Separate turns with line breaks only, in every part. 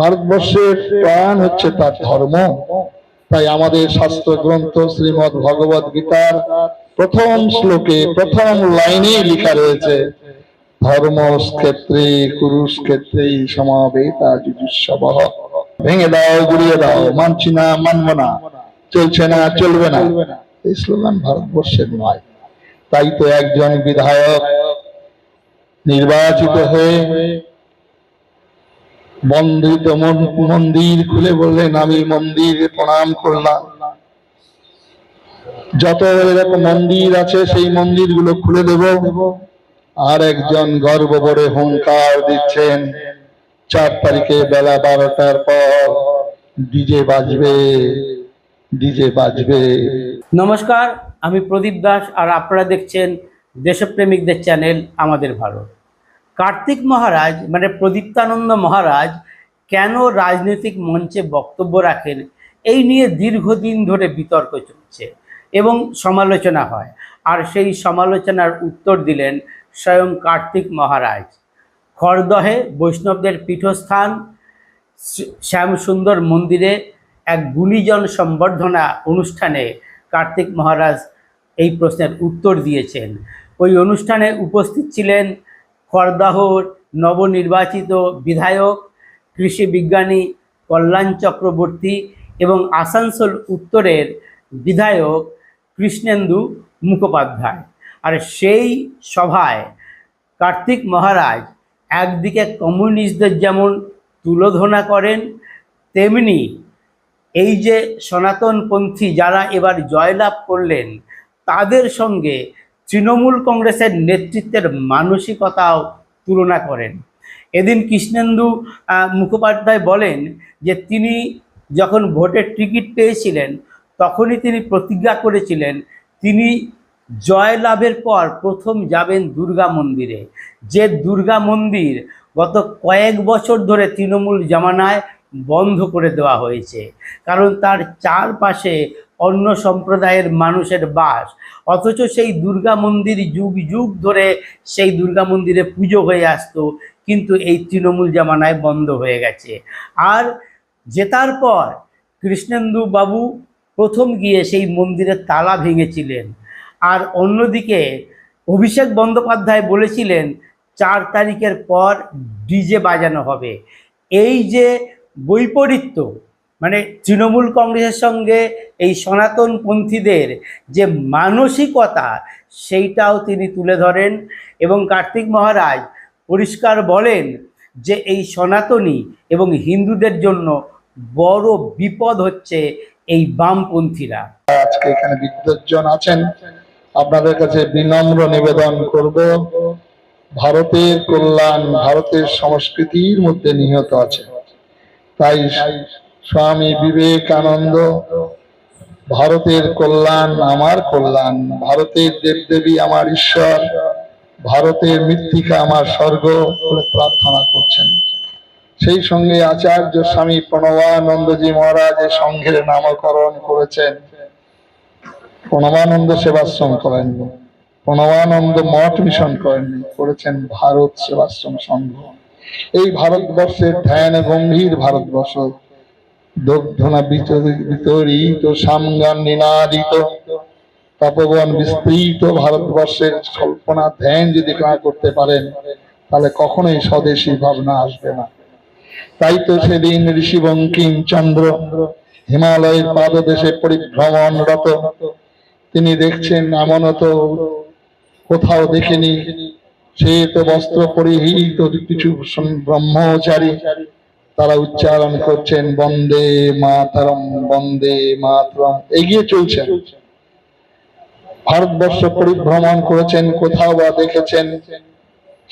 ভারতবর্ষের প্রাণ হচ্ছে তার ধর্ম। তাই আমাদের শাস্ত্র গ্রন্থ শ্রীমদ্ ভগবদ গীতার প্রথম শ্লোকে প্রথম লাইনে লেখা রয়েছে, ধর্মক্ষেত্রে কুরুক্ষেত্রে সমাবেতা যুজুৎসবঃ। ভেঙে দাও, গুড়িয়ে দাও, মানছি না, মানবো না, চলছে না, চলবে না, এই স্লোগান ভারতবর্ষের নয়। তাই তো একজন বিধায়ক নির্বাচিত হয়ে বন্ধিত মন্দির খুলে বললেন, আমি মন্দিরে প্রণাম করলাম। যত এরকম মন্দির আছে সেই মন্দিরগুলো খুলে দেব। আর একজন গর্ব করে হুঙ্কার দিচ্ছেন, 4 তারিখে বেলা 12টার পর ডিজে বাজবে, ডিজে বাজবে।
নমস্কার, আমি প্রদীপ দাস আর আপনারা দেখছেন দেশপ্রেমিকদের চ্যানেল আমাদের ভারত। কার্তিক মহারাজ মানে প্রদীপ্তানন্দ মহারাজ কেন রাজনৈতিক মঞ্চে বক্তব্য রাখেন, এই নিয়ে দীর্ঘদিন ধরে বিতর্ক চলছে এবং সমালোচনা হয়। আর সেই সমালোচনার উত্তর দিলেন স্বয়ং কার্তিক মহারাজ। খড়দহে বৈষ্ণবদের পীঠস্থান শ্যামসুন্দর মন্দিরে এক গুণীজন সম্বর্ধনা অনুষ্ঠানে কার্তিক মহারাজ এই প্রশ্নের উত্তর দিয়েছেন। ওই অনুষ্ঠানে উপস্থিত ছিলেন খড়দহর নবনির্বাচিত বিধায়ক কৃষি বিজ্ঞানী কল্যাণ চক্রবর্তী এবং আসানসোল উত্তরের বিধায়ক কৃষ্ণেন্দু মুখোপাধ্যায়। আর সেই সভায় কার্তিক মহারাজ একদিকে কমিউনিস্টদের যেমন তুলোধনা করেন, তেমনি এই যে সনাতনপন্থী যারা এবার জয়লাভ করলেন তাদের সঙ্গে তৃণমূল কংগ্রেসের নেতৃত্বের মানসিকতাও তুলনা করেন। এদিন কৃষ্ণেন্দু মুখোপাধ্যায় বলেন যে তিনি যখন ভোটের টিকিট পেয়েছিলেন তখনই তিনি প্রতিজ্ঞা করেছিলেন তিনি জয়লাভের পর প্রথম যাবেন দুর্গা মন্দিরে, যে দুর্গা মন্দির গত কয়েক বছর ধরে তৃণমূল জামানায় বন্ধ করে দেওয়া হয়েছে, কারণ তার চারপাশে অন্য সম্প্রদায়ের মানুষের বাস। অথচ সেই দুর্গা মন্দির যুগ যুগ ধরে সেই দুর্গা মন্দিরে পুজো হয়ে আসতো, কিন্তু এই তৃণমূল জামানায় বন্ধ হয়ে গেছে। আর জেতার পর কৃষ্ণেন্দু বাবু প্রথম গিয়ে সেই মন্দিরের তালা ভেঙেছিলেন। আর অন্যদিকে অভিষেক বন্দ্যোপাধ্যায় বলেছিলেন 4 তারিখের পর ডিজে বাজানো হবে। এই যে বৈপরীত্য, মানে তৃণমূল কংগ্রেসের সঙ্গে এই সনাতনপন্থীদের যে মানসিকতা, সেইটাও তিনি তুলে ধরেন। এবং কার্তিক মহারাজ পরিষ্কার বলেন যে এই সনাতনী এবং হিন্দুদের জন্য বড় বিপদ হচ্ছে এই বামপন্থীরা।
আজকে এখানে বিদ্বজ্জন আছেন, আপনাদের কাছে বিনম্র নিবেদন করব, ভারতের কল্যাণ ভারতের সংস্কৃতির মধ্যে নিহিত আছে। তাই স্বামী বিবেকানন্দ, ভারতের কল্যাণ আমার কল্যাণ, ভারতের দেবদেবী আমার ঈশ্বর, ভারতের মৃত্তিকা আমার স্বর্গ বলে প্রার্থনা করছেন। সেই সঙ্গে আচার্য স্বামী প্রণবানন্দজি মহারাজ সংঘের নামকরণ করেছেন। প্রণবানন্দ সেবাশ্রম করেননি, প্রণবানন্দ মঠ মিশন করেননি, করেছেন ভারত সেবাশ্রম সংঘ। এই ভারতবর্ষের ধ্যান গম্ভীর ভারতবর্ষ, দগ্ধনা বিতরিত সামগান নিনাদিত তপবন বিস্তৃত ভারতবর্ষের কল্পনা ধ্যান যদি না করতে পারেন তাহলে কখনোই স্বদেশী ভাবনা আসবে না। তাই তো সেদিন ঋষি বঙ্কিম চন্দ্র হিমালয়ের পাদদেশে পরিভ্রমণরত, তিনি দেখছেন এমনও তো কোথাও দেখেনি, সে তো বস্ত্র পরিহিত কিছু ব্রহ্মচারী, তারা উচ্চারণ করছেন বন্দে মাতরম, বন্দে মাতরম, এগিয়ে চলছেন। ভারতবর্ষ পরিভ্রমণ করেছেন, কোথাও বা দেখেছেন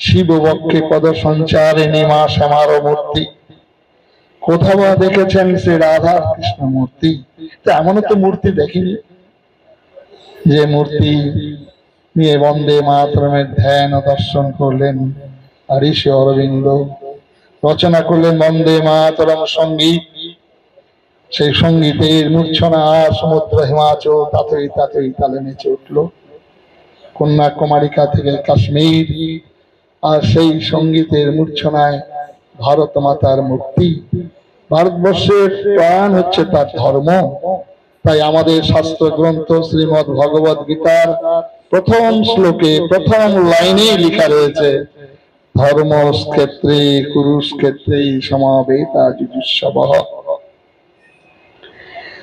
শিব বক্ষে পদ সঞ্চারিণী মা শ্যামার মূর্তি, কোথাও বা দেখেছেন শ্রী রাধা কৃষ্ণ মূর্তি। এমনও তো মূর্তি দেখিনি যে মূর্তি নিয়ে বন্দে মাতরমের ধ্যান ও দর্শন করলেন। আর ঋষি অরবিন্দ রচনা করলেন বন্দে মাতরম সঙ্গীত। সেই সঙ্গীতের মূর্ছনা সমুদ্র হিমাচল তাতই তাতই তালে নেচে উঠল, কন্যাকুমারিকা থেকে কাশ্মীর। আর সেই সঙ্গীতের মূর্ছনায় ভারত মাতার মুক্তি, ভারতবর্ষের প্রাণ হচ্ছে তার ধর্ম। তাই আমাদের শাস্ত্র গ্রন্থ শ্রীমদ্ ভগবদ গীতার প্রথম শ্লোকে প্রথম লাইনে লেখা রয়েছে, ধর্ম ক্ষেত্রে কুরুক্ষেত্রে সমাবেতা যুজুৎসবঃ।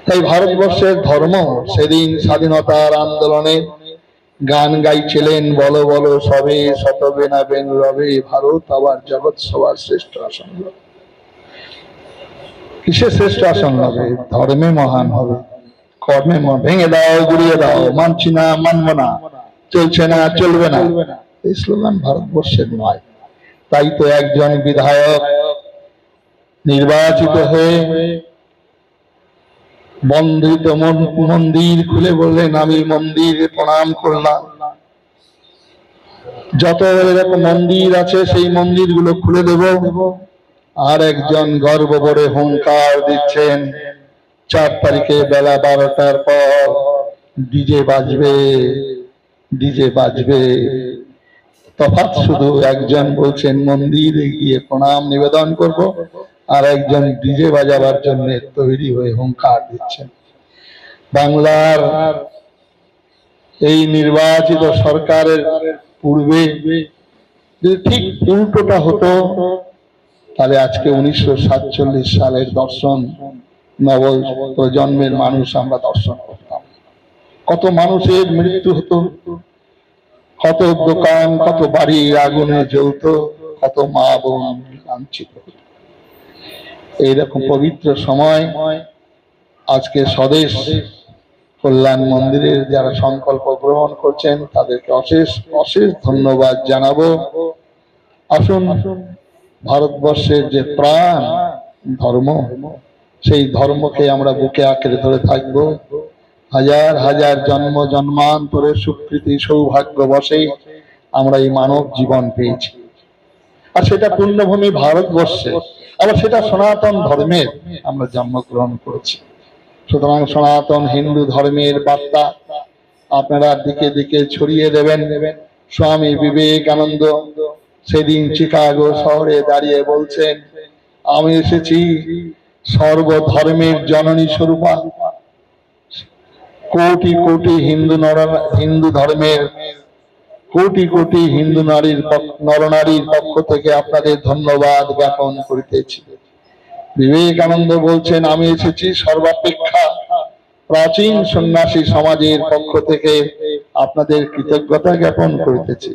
তাই ভারতবর্ষের ধর্ম সেদিন স্বাধীনতার আন্দোলনে গান গাইছিলেন, বলো বলো সবে শতবে না বেন রবে, ভারত আবার জগৎ সবার শ্রেষ্ঠ আসন। কিসে শ্রেষ্ঠ আসন হবে? ধর্মে মহান হবে, কর্মে ভেঙে দাও গুড়িয়ে দাও, মানছি না মানবো না, চলছে না চলবে না, এই স্লোগান ভারতবর্ষের নয়। তাই তো একজন বিধায়ক নির্বাচিত হয়ে বন্ধিত মন্দির খুলে বললেন, আমি মন্দিরে প্রণাম করলাম, যত এরকম মন্দির আছে সেই মন্দিরগুলো খুলে দেব। আর একজন গর্ব করে হুঙ্কার দিচ্ছেন, 4 তারিখে বেলা 12টার পর ডিজে বাজবে, ডিজে বাজবে। তফাৎ শুধু একজন বলছেন মন্দিরে গিয়ে প্রণাম নিবেদন করব, আর একজন ডিজে বাজাবার জন্য তৈরি হয়ে হুঙ্কার দিচ্ছেন। বাংলার এই নির্বাচিত সরকারের পূর্বে যদি ঠিক উল্টোটা হতো, তাহলে আজকে 1947 সালের দর্শন নব প্রজন্মের মানুষ আমরা দর্শন করতাম। কত মানুষের মৃত্যু হতো, কত দোকান কত বাড়ি আগুনে জ্বলতো, কত মা বোন লাঞ্ছিত হতো। এইরকম পবিত্র সময় আজকে স্বদেশ কল্যাণ মন্দিরের যারা সংকল্প গ্রহণ করছেন তাদেরকে অশেষ অশেষ ধন্যবাদ জানাবো। আসুন, ভারতবর্ষের যে প্রাণ ধর্ম, সেই ধর্মকে আমরা বুকে আঁকড়ে ধরে থাকবো। হাজার হাজার জন্ম জন্মান্তরের সুকৃতি সৌভাগ্য বসে আমরা এই মানব জীবন পেয়েছি, আর সেটা পুণ্যভূমি ভারতবর্ষে, আবার সেটা সনাতন ধর্মের আমরা জন্মগ্রহণ করেছি। সুতরাং সনাতন হিন্দু ধর্মের বার্তা আপনারা দিকে দিকে ছড়িয়ে দেবেন। স্বামী বিবেকানন্দ সেদিন চিকাগো শহরে দাঁড়িয়ে বলছেন, আমি এসেছি সর্বধর্মের জননী স্বরূপা, কোটি কোটি হিন্দু ধর্মের কোটি কোটি হিন্দু নরনারীর পক্ষ থেকে আপনাদের ধন্যবাদ জ্ঞাপন করিতেছি। বিবেকানন্দ বলছেন, আমি এসেছি সর্বাপেক্ষা প্রাচীন সন্ন্যাসী সমাজের পক্ষ থেকে আপনাদের কৃতজ্ঞতা জ্ঞাপন করিতেছি।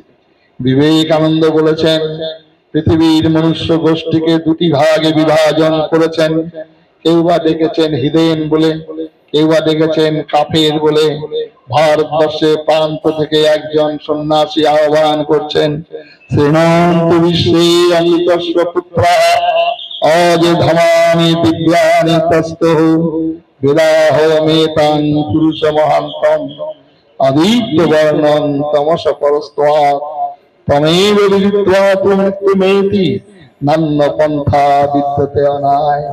বিবেকানন্দ বলেছেন, পৃথিবীর মনুষ্য গোষ্ঠীকে 2টি ভাগে বিভাজন করেছেন। কেউ বা ডেকেছেন হিদেন বলে, কেউ বা ডেকেছেন কাফের বলে। ভারতবর্ষে প্রান্ত থেকে একজন সন্ন্যাসী আহ্বান করছেন, শ্রীণন্তু বিশ্বে অমৃতস্য পুত্রা অজ ধমানি দিব্যানি তস্তহ বিদাহ মেতাং পুরুষ মহান্তম আদিত্য বর্ণন তমস পরস্ত্বা তমেব বিদিত্বা মৃত্যুমেতি নান্য পন্থা বিদ্যতে অনায়।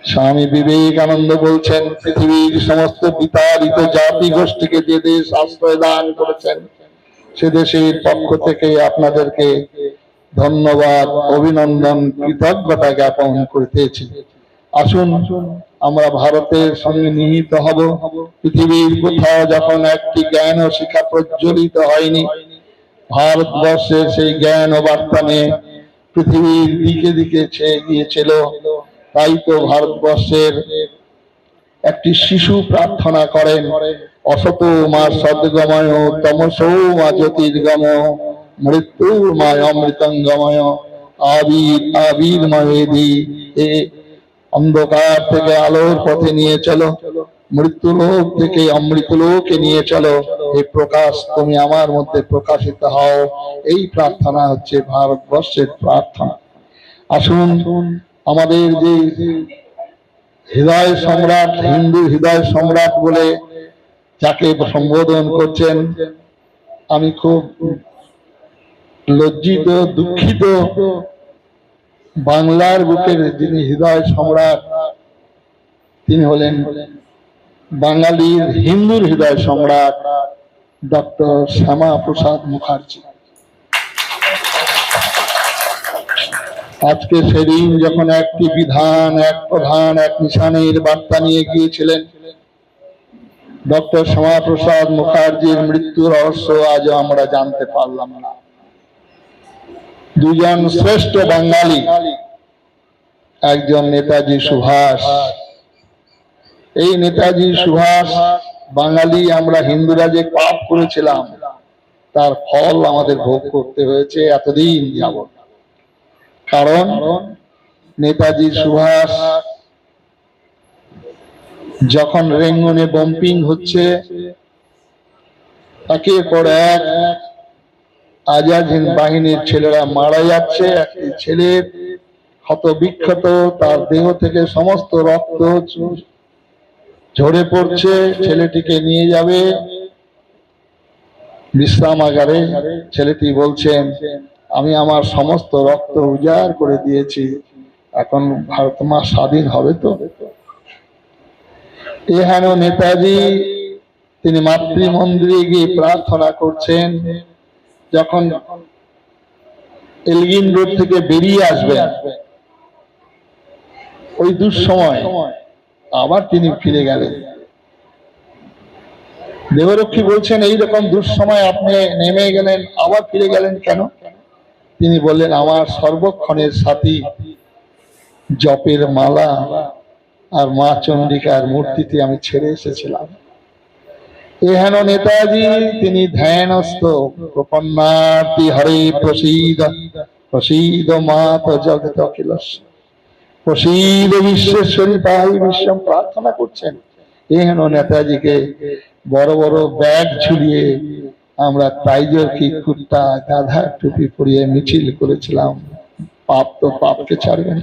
স্বামী বিবেকানন্দ বলছেন, পৃথিবীর সমস্ত বিতাড়িত জাতি গোষ্ঠীকে যে দেশ আশ্রয় দান করেছেন, সে দেশের পক্ষ থেকে আপনাদেরকে ধন্যবাদ, অভিনন্দন, কৃতজ্ঞতা জ্ঞাপন করিতেছি। আসুন আমরা ভারতের সঙ্গে নিহিত হব। পৃথিবীর কোথাও যখন একটি জ্ঞান ও শিক্ষা প্রজ্বলিত হয়নি, ভারতবর্ষের সেই জ্ঞান ও বার্তা নিয়ে পৃথিবীর দিকে দিকে ছেয়ে গিয়েছিল। তাই তো ভারতবর্ষের একটি শিশু প্রার্থনা করেন, অসত মা সদ্গময় তমসো মা জ্যোতির্গময় মৃত্যুর্ময় অমৃতঙ্গময় আবির্ময়েদি। এ অন্ধকার থেকে আলোর পথে নিয়ে চলো, মৃত্যুলোক থেকে অমৃতলোকে নিয়ে চলো, এই প্রকাশ তুমি আমার মধ্যে প্রকাশিত হও। এই প্রার্থনা হচ্ছে ভারতবর্ষের প্রার্থনা। আসুন, আমাদের যে হৃদয় সম্রাট, হিন্দু হৃদয় সম্রাট বলে যাকে সম্বোধন করছেন, আমি খুব লজ্জিত দুঃখিত, বাংলার বুকের যিনি হৃদয় সম্রাট তিনি হলেন বাঙালির হিন্দুর হৃদয় সম্রাট ডক্টর শ্যামা প্রসাদ মুখার্জি। আজকে সেদিন যখন একটি বিধান, এক প্রধান, এক নিশানের বার্তা নিয়ে গিয়েছিলেন, ডক্টর শ্যামাপ্রসাদ মুখার্জির মৃত্যু রহস্য আজও আমরা জানতে পারলাম না। দুজন শ্রেষ্ঠ বাঙালি, একজন নেতাজি সুভাষ। এই নেতাজি সুভাষ, বাঙালি আমরা হিন্দুরা যে পাপ করেছিলাম তার ফল আমাদের ভোগ করতে হয়েছে এতদিন যাবৎ। কারণ নেতাজি সুভাষ যখন রেঙ্গনে বম্পিং হচ্ছে, একের পর এক আজাদ হিন্দ বাহিনীর ছেলেরা মারা যাচ্ছে, একটি ছেলের ক্ষত বিক্ষত, তার দেহ থেকে সমস্ত রক্ত ঝরে পড়ছে। ছেলেটিকে নিয়ে যাবে বিশ্রামাগারে। ছেলেটি বলছেন, আমি আমার সমস্ত রক্ত উজাড় করে দিয়েছি, এখন ভারত মা স্বাধীন হবে তো? এহেন নেতাজি তিনি মাতৃ মন্দিরে গিয়ে প্রার্থনা করছেন। যখন এলগিন রোড থেকে বেরিয়ে আসবেন ওই দুঃসময় আবার তিনি ফিরে গেলেন। দেবরক্ষী বলছেন, এইরকম দুঃসময় আপনি নেমে গেলেন, আবার ফিরে গেলেন কেন? তিনি বললেন, আমার সর্বক্ষণের সাথী জপের মালা আর মা চন্ডিকার মূর্তিটি আমি ছেড়ে এসেছিলাম। এহেন নেতাজি তিনি ধ্যানস্থ, প্রপন্নার্তি হরে প্রসীদ প্রসীদ মাত জগত অখিলস্য, প্রসীদ বিশ্বেশ্বরী পাহি বিশ্বম প্রার্থনা করছেন। এহেন নেতাজিকে বড় বড় ব্যাগ ঝুলিয়ে আমরা টাইগার কি কুর্তা গাধা টুপি পরিয়ে মিছিল করেছিলাম। পাপ তো পাপকে ছাড়বেন।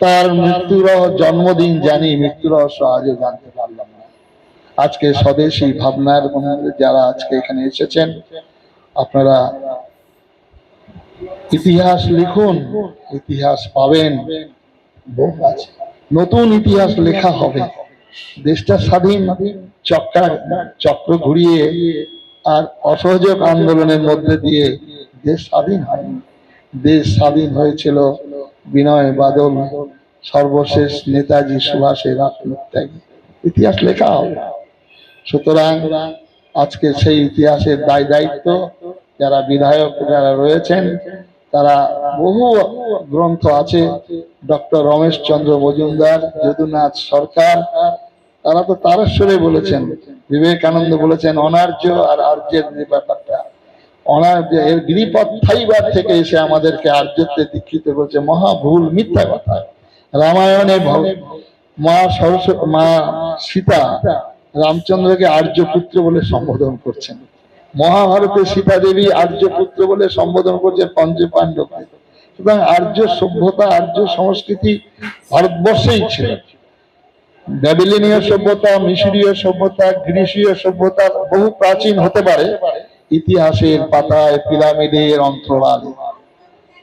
তার মৃত্যুর জন্মদিন জানি, মৃত্যুর রহস্য আজও জানতে পারলাম না। আজকে স্বদেশী ভাবনার যারা আজকে এখানে এসেছেন, আপনারা ইতিহাস লিখুন, ইতিহাস পাবেন, নতুন ইতিহাস লেখা হবে। দেশটা স্বাধীন চক্র ঘুরিয়ে আর অসহযোগ আন্দোলনের মধ্যে দিয়ে দেশ স্বাধীন হয়নি। দেশ স্বাধীন হয়েছিল বিনয় বাদল সর্বশেষ নেতাজি সুভাষের আত্মত্যাগে। ইতিহাস লেখা হবে। সুতরাং আজকে সেই ইতিহাসের দায় দায়িত্ব যারা বিধায়ক যারা রয়েছেন, তারা বহু গ্রন্থ আছে, ডক্টর রমেশ চন্দ্র মজুমদার, যদুনাথ সরকার, তারা তো তারেশ্বরে বলেছেন, বিবেকানন্দ বলেছেন অনার্য আর আর্যের ব্যাপারটা। অনার্য এর গিরিপথ থাইবার থেকে এসে আমাদেরকে আর্যত্বে দীক্ষিত করেছে, মহা ভুল, মিথ্যা কথা। রামায়ণে মা সরস্বতী, মা সীতা রামচন্দ্রকে আর্য পুত্র বলে সম্বোধন করছেন। মহাভারতে সীতা দেবী আর্য পুত্র বলে সম্বোধন করছে পঞ্চ পাণ্ডবকে। সুতরাং আর্য সভ্যতা, আর্য সংস্কৃতি ভারতবর্ষেই ছিল। ব্যাবিলনীয় সভ্যতা, মিশরীয় সভ্যতা, গ্রিসীয় সভ্যতা বহু প্রাচীন হতে পারে ইতিহাসের পাতায়, পিরামিডের অন্তরালে।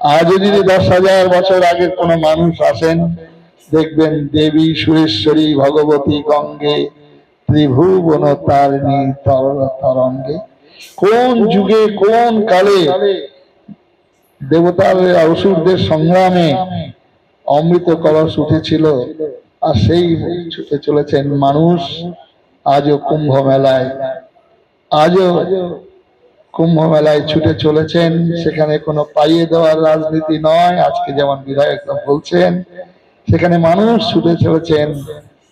আজও যদি 10,000 বছর আগের কোন মানুষ আসেন, দেখবেন দেবী সুরেশ্বরী ভগবতী গঙ্গে ত্রিভুবন তারিণী তরঙ্গে। কোন যুগে কোন কালে দেবতার অসুরদের সংগ্রামে অমৃত কলস উঠেছিল, আর সেই ছুটে চলেছেন মানুষ আজও কুম্ভ মেলায়। আজও কুম্ভ মেলায় ছুটে চলেছেন। সেখানে কোনো পাইয়ে দেওয়ার রাজনীতি নয়। আজকে যেমন বিধায়করা বলছেন, সেখানে মানুষ ছুটে চলেছেন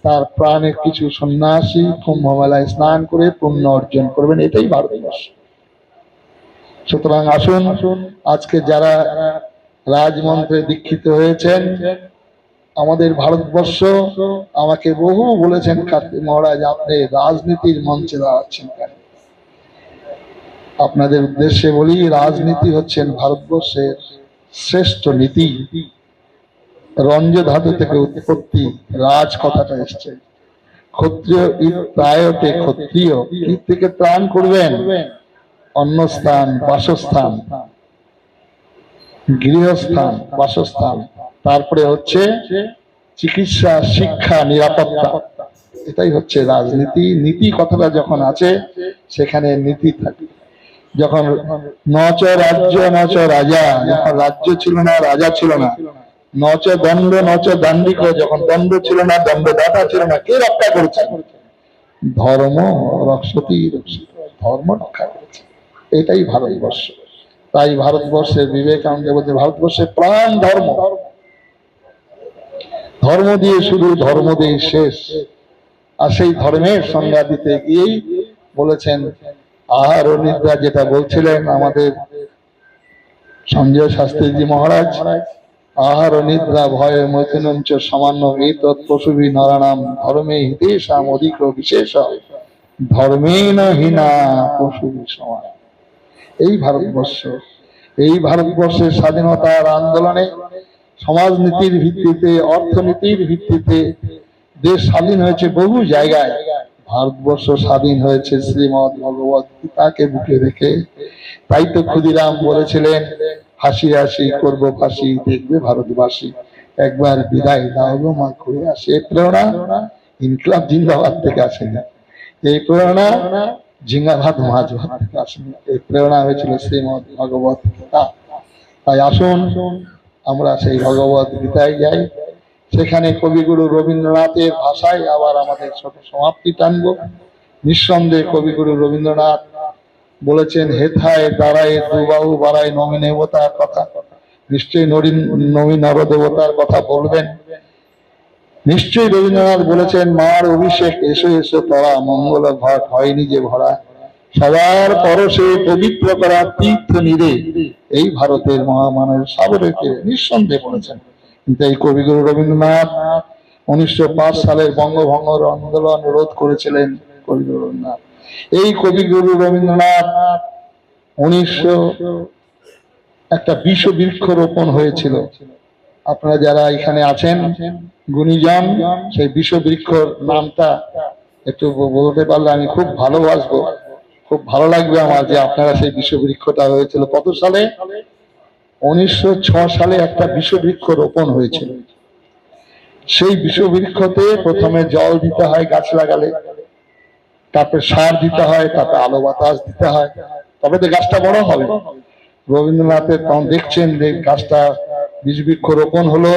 তার প্রাণের কিছু সন্ন্যাসী কুম্ভ মেলায় স্নান করে পুণ্য অর্জন করবেন। এটাই ভারতবর্ষ। সুতরাং আসুন, আজকে যারা রাজমন্ত্রে দীক্ষিত হয়েছেন, আমাদের ভারতবর্ষ, আমাকে বহু বলেছেন, কার্তিক মহারাজ আপনি রাজনীতির মঞ্চে দাঁড়াচ্ছেন কেন? আপনাদের উদ্দেশ্যে বলি, রাজনীতি হচ্ছেন ভারতবর্ষের শ্রেষ্ঠ নীতি। রঞ্জ ধাতু থেকে উৎপত্তি, রাজ কথাটা এসছে। ক্ষত্রিয় প্রায়তে ক্ষত্রিয়, কি থেকে ত্রাণ করবেন? অন্নস্থান, বাসস্থান, গৃহস্থান, বাসস্থান, তারপরে হচ্ছে চিকিৎসা, শিক্ষা, নিরাপত্তা। এটাই হচ্ছে রাজনীতি। নীতি কথাটা যখন আছে, সেখানে নীতি থাকে। যখন নচ রাজ্য নচ রাজা, যখন রাজ্য ছিল না রাজা ছিল না, নচ দণ্ড নচ দাণ্ডিক, যখন দণ্ড ছিল না দণ্ডদাতা ছিল না, কে রক্ষা করেছে? ধর্ম রক্ষতি রক্ষিত, ধর্ম রক্ষা করেছে। এটাই ভারতবর্ষ। তাই ভারতবর্ষের বিবেকানন্দ বলছে ভারতবর্ষের প্রাণ ধর্ম, ধর্ম দিয়ে শুরু, ধর্ম দিয়ে শেষ। আর সেই ধর্মের সংজ্ঞা দিতে গিয়েই বলেছেন আহার ও নিদ্রা, যেটা বলছিলেন আমাদের সঞ্জয় শাস্ত্রীজি মহারাজ, আহার ও নিদ্রা ভয়ে মৈথুনঞ্চ সামান্য এতৎ পশুভি নরাণাম ধর্মে হিতেশাম অধিক বিশেষ ধর্মেণ হীনা পশুভি সমান। এই ভারতবর্ষ, এই ভারতবর্ষের স্বাধীনতার আন্দোলনে সমাজনীতির ভিত্তিতে, অর্থনীতির ভিত্তিতে দেশ স্বাধীন হয়েছে বহু জায়গায়। ভারতবর্ষ স্বাধীন হয়েছে শ্রীমৎ ভগবত গীতাকে বুকে রেখে। তাই তো ক্ষুদিরাম বলেছিলেন হাসি হাসি করবো ফাঁসি, দেখবে ভারতবাসী একবার বিদায় দাও গো মা ঘুরে আসে। এই প্রেরণা ইনকলাব জিন্দাবাদ থেকে আসেনি, এই প্রেরণা জিঙ্গাভাত মাঝভাত থেকে আসেনি, এই প্রেরণা হয়েছিল শ্রীমৎ ভগবত গীতা। তাই আসুন আমরা সেই ভগবত গীতায় যাই, সেখানে কবিগুরু রবীন্দ্রনাথের ভাষায় আবার আমাদের ছোট সমাপ্তি টানব। নিঃসন্দেহে কবিগুরু রবীন্দ্রনাথ বলেছেন হেথায় দাঁড়ায় দুবাহু বাড়ায় নমিনেবতার কথা, নিশ্চয়ই নবী নরদেবতার কথা বলবেন। নিশ্চয়ই রবীন্দ্রনাথ বলেছেন মার অভিষেক এসো এসো তরা, মঙ্গল ঘট হয়নি যে ভরা, সবার পরশে পবিত্র করা তীর্থ নিরে, এই ভারতের মহামানব সাবরেকে নিঃসন্দেহে বলেছেন। কিন্তু এই কবিগুরু রবীন্দ্রনাথ 1905 সালের বঙ্গভঙ্গের আন্দোলন রোধ করেছিলেন কবিগুরু রবীন্দ্রনাথ। এই কবিগুরু রবীন্দ্রনাথ 1900 একটা বিশ্ব বৃক্ষ রোপণ হয়েছিল। আপনারা যারা এখানে আছেন গুণীজন, সেই বিশ্ব বৃক্ষর নামটা একটু বলতে পারলে আমি খুব ভালোবাসবো, খুব ভালো লাগবে আমার, যে আপনারা সেই বিশ্ব বৃক্ষটা হয়েছিল কত সালে? 1906 সালে একটা বিশ্ব বৃক্ষ রোপণ হয়েছিল। সেই বিশ্ব বৃক্ষতে প্রথমে জল দিতে হয় গাছ লাগালে, তারপরে সার দিতে হয়, তারপরে আলো বাতাস দিতে হয়, তবে তো গাছটা বড় হবে। রবীন্দ্রনাথের তখন দেখছেন যে গাছটা বিশ্ব বৃক্ষ রোপণ হলো,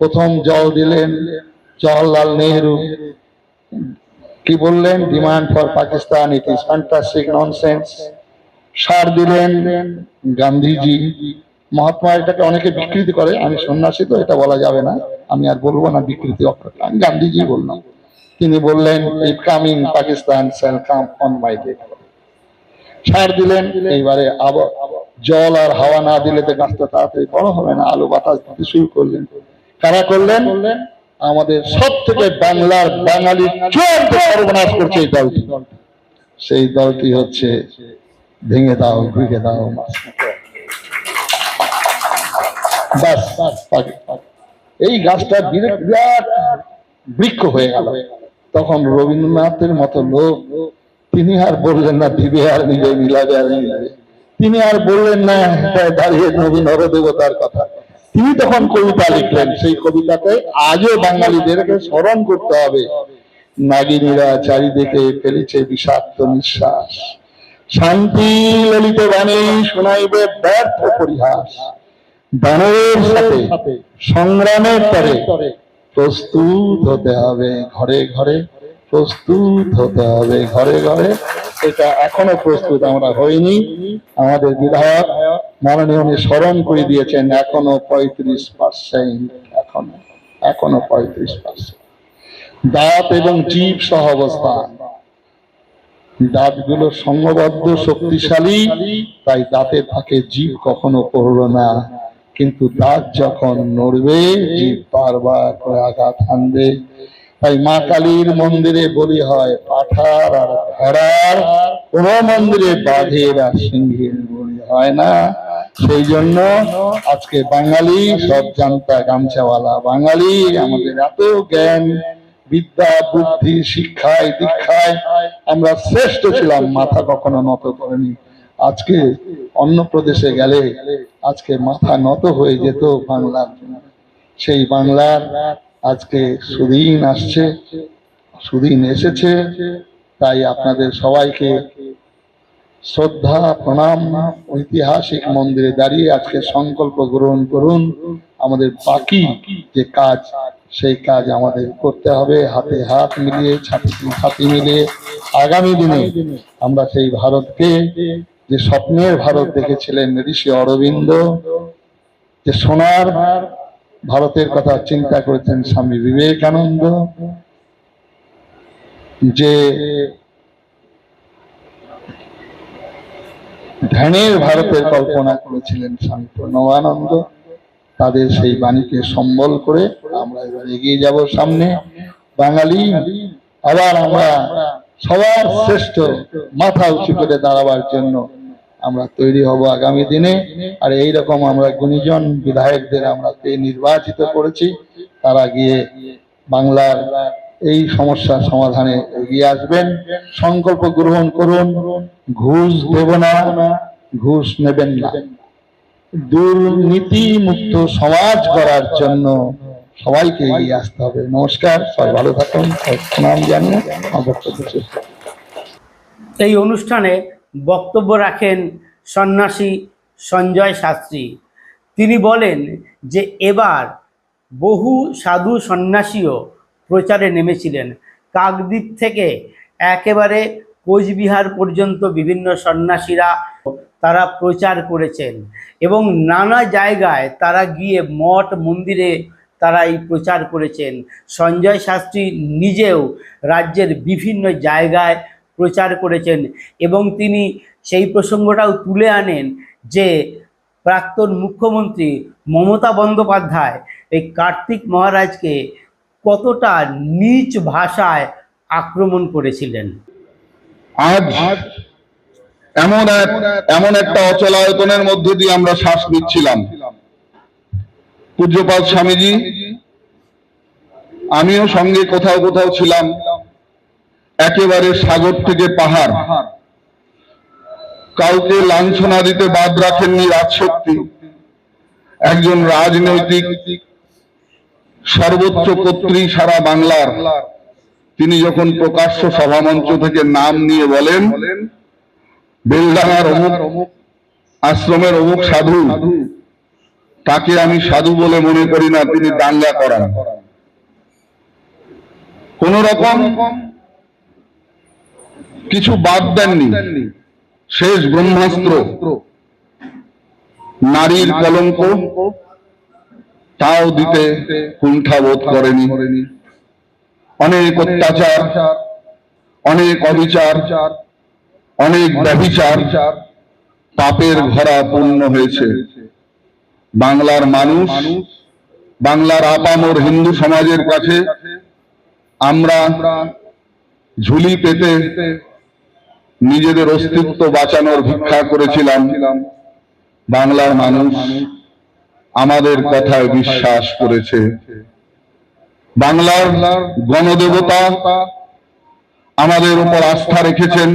প্রথম জল দিলেন জওহরলাল নেহেরু, কি বললেন? Demand for Pakistan it is fantastic nonsense. সার দিলেন গান্ধীজি। মহাত্মা এটাকে অনেকে বিকৃতি করে, আমি সন্ন্যাসী তো এটা বলা যাবে না, আমি আর বলবো না বিকৃতি অক্ষরটা, আমি গান্ধীজি বললাম। তিনি বললেন it coming Pakistan shall come on my dead. সার দিলেন, এইবারে আবার জল আর হাওয়া না দিলে তো গাছটা তাড়াতাড়ি বড় হবে না, আলো বাতাস দিতে শুরু করলেন। কারা করলেন? আমাদের সব থেকে বাংলার বাঙালির চূড়ান্ত সর্বনাশ করছে এই দলটি। সেই দলটি হচ্ছে ভেঙে দাও ঘুরে দাও বাস। এই গাছটা বিরাট বৃক্ষ হয়ে গেল। তখন রবীন্দ্রনাথের মতো লোক, তিনি আর বললেন না দিবে আর নিবে মিলাবে আর মিলাবে, তিনি আর বললেন না দাঁড়িয়ে নবী নরদেবতার কথা, তিনি তখন কবিতা লিখলেন। সেই কবিতাতে আজও বাঙালিদেরকে স্মরণ করতে হবে। নাগিনীরা চারিদিকে ফেলেছে বিষাক্ত নিঃশ্বাস, শান্তি ললিত বাণী শোনাইবে ব্যর্থ পরিহাস, দানবের সাথে সংগ্রামের পরে প্রস্তুত হতে হবে ঘরে ঘরে, প্রস্তুত হতে হবে ঘরে ঘরে। এটা এখনো প্রস্তুত আমরা হইনি। আমাদের বিধায়ক মাননীয় স্মরণ করে দিয়েছেন এখনো 35%, এখনো 35%। দাঁত এবং জীব সহ অবস্থান, দাঁতগুলো সংঘবদ্ধ শক্তিশালী, তাই দাঁতের ফাঁকে জীব কখনো পড়লো না। কিন্তু দাঁত যখন নড়বে জীব বারবার করে আঘাত হানবে। তাই মা কালীর মন্দিরে বলি হয় পাঠার আর ভেড়ার, কোন মন্দিরে বাঘের আর সিংহের বলি হয় না। সেই জন্য আজকে বাঙালি সব জানতা গামছাওয়ালা বাঙালি, আমাদের এত জ্ঞান বিদ্যা বুদ্ধি শিক্ষায় দীক্ষায় আমরা শ্রেষ্ঠ ছিলাম, মাথা কখনো নত করেনি। আজকে অন্য প্রদেশে গেলে আজকে মাথা নত হয়ে যেত বাংলার জন্য। সেই বাংলার আজকে সুদিন আসছে, সুদিন এসেছে। তাই আপনাদের সবাইকে শ্রদ্ধা প্রণাম ঐতিহাসিক মন্দিরে দাঁড়িয়ে আজকে সংকল্প গ্রহণ করুন। আমাদের বাকি যে কাজ, সেই কাজ আমাদের করতে হবে হাতে হাত মিলিয়ে, ছাতি মিলিয়ে। আগামী দিনে আমরা সেই ভারতকে, যে স্বপ্নের ভারত দেখেছিলেন ঋষি অরবিন্দ, যে সোনার ভারতের কথা চিন্তা করেছেন স্বামী বিবেকানন্দ, যে ধ্যানের ভারতের কল্পনা করেছিলেন স্বামী প্রণবানন্দ, তাদের সেই বাণীকে সম্বল করে আমরা এবার এগিয়ে যাব সামনে। বাঙালি আবার আমরা সবার শ্রেষ্ঠ মাথা উঁচু করে দাঁড়াবার জন্য আমরা তৈরি হব আগামী দিনে। আর এই রকম আমরা গুণীজন বিধায়কদের আমরা নির্বাচিত করেছি, তারা গিয়ে বাংলার এই সমস্যার সমাধানে এগিয়ে আসবেন। সংকল্প গ্রহণ করুন, ঘুষ দেব না, ঘুষ নেবেন না। দুর্নীতি মুক্ত সমাজ করার জন্য সবাইকে এগিয়ে আসতে হবে। নমস্কার, সবাই ভালো থাকুন। নাম জানিয়ে আমার বক্তব্য শেষ করছি।
এই অনুষ্ঠানে বক্তব্য রাখেন সন্ন্যাসী সঞ্জয় শাস্ত্রী। তিনি বলেন যে এবার বহু সাধু সন্ন্যাসীও প্রচারে নেমেছিলেন। কাকদ্বীপ থেকে একেবারে কোচবিহার পর্যন্ত বিভিন্ন সন্ন্যাসীরা তারা প্রচার করেছেন এবং নানা জায়গায় তারা গিয়ে মঠ মন্দিরে তারা এই প্রচার করেছেন। সঞ্জয় শাস্ত্রী নিজেও রাজ্যের বিভিন্ন জায়গায় প্রচার করেছেন এবং তিনি সেই প্রসঙ্গটাও তুলে আনেন যে প্রাক্তন মুখ্যমন্ত্রী মমতা বন্দ্যোপাধ্যায় এই কার্তিক মহারাজকে কতটা নীচ ভাষায় আক্রমণ করেছিলেন।
আজ এমন একটা অচলায়তনের মধ্যে দিয়ে আমরা শ্বাস নিচ্ছিলাম। পূজ্যপাদ স্বামীজি, আমিও সঙ্গে কোথাও কোথাও ছিলাম। একেবারে সাগর থেকে পাহাড়, কাউকে লাঞ্ছনা দিতে বাদ রাখেননি রাজশক্তি। একজন রাজনৈতিক সর্বোচ্চ কর্ত্রী সারা বাংলার, তিনি যখন প্রকাশ্য সভামঞ্চ থেকে নাম নিয়ে বলেন বেলডাঙার অমুক আশ্রমের অমুক সাধু, তাকে আমি সাধু বলে মনে করি না, তিনি দাঙ্গা করান। কোন রকম কিছু বাদ দেননি। শেষ ব্রহ্মাস্ত্র, নারীর কলঙ্ক, তাও দিতে কুণ্ঠাবোধ করেনি। অনেক অত্যাচার, অনেক অবিচার, অনেক ব্যভিচার, পাপের ঘরা পূর্ণ হয়েছে। বাংলার মানুষ, বাংলার আপামর হিন্দু সমাজের কাছে আমরা ঝুলি পেতে নিজেদের অস্তিত্ব বাঁচানোর ভিক্ষা করেছিলাম। বাংলার মানুষ আমাদের কথায় বিশ্বাস করেছে। বাংলার গণদেবতা আমাদের উপর আস্থা রেখেছেন।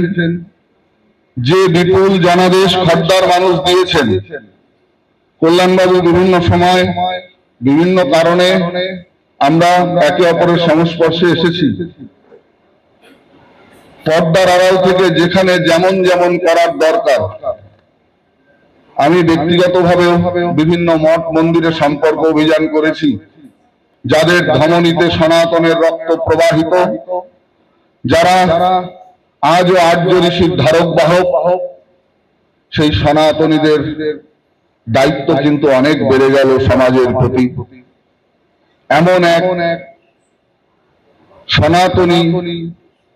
যে বিপুল জনাদেশ খদ্দার মানুষ দিয়েছেন, কল্যাণবাবু বিভিন্ন সময় বিভিন্ন কারণে আমরা একে অপরের সংস্পর্শে এসেছি। পর্দার আড়াল থেকে যেখানে যেমন যেমন করার দরকার, আমি ব্যক্তিগতভাবেও বিভিন্ন মঠ মন্দিরে সম্পর্ক অভিযান করেছি। যাদের ধমনীতে সনাতনের রক্ত প্রবাহিত, যারা আজও আর্য ঋষির ধারক বাহক, সেই সনাতনীদের দায়িত্ব কিন্তু অনেক বেড়ে গেল সমাজের প্রতি। এমন এক সনাতনী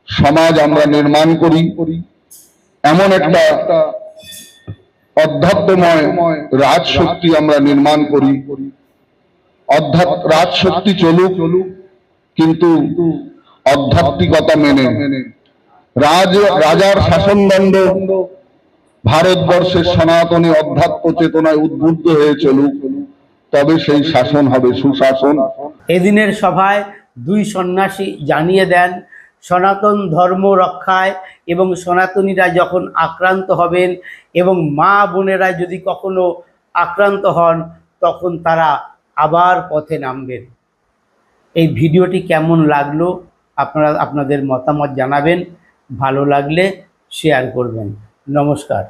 সমাজ আমরা নির্মাণ করি, এমন একটা অধ্যাত্মময় রাজশক্তি আমরা নির্মাণ করি। রাজশক্তি চলুক, কিন্তু আধ্যাত্মিকতা মেনে। রাজার শাসনদণ্ড ভারতবর্ষের সনাতনী অধ্যাত্ম চেতনায় উদ্বুদ্ধ হয়ে চলুক, তবে সেই শাসন হবে সুশাসন।
এদিনের সভায় দুই সন্ন্যাসী জানিয়ে দেন সনাতন ধর্ম রক্ষায় এবং সনাতনীরা যখন আক্রান্ত হবেন এবং মা বোনেরা যদি কখনো আক্রান্ত হন, তখন তারা আবার পথে নামবেন। এই ভিডিওটি কেমন লাগলো আপনারা আপনাদের মতামত জানাবেন। ভালো লাগলে শেয়ার করবেন। নমস্কার।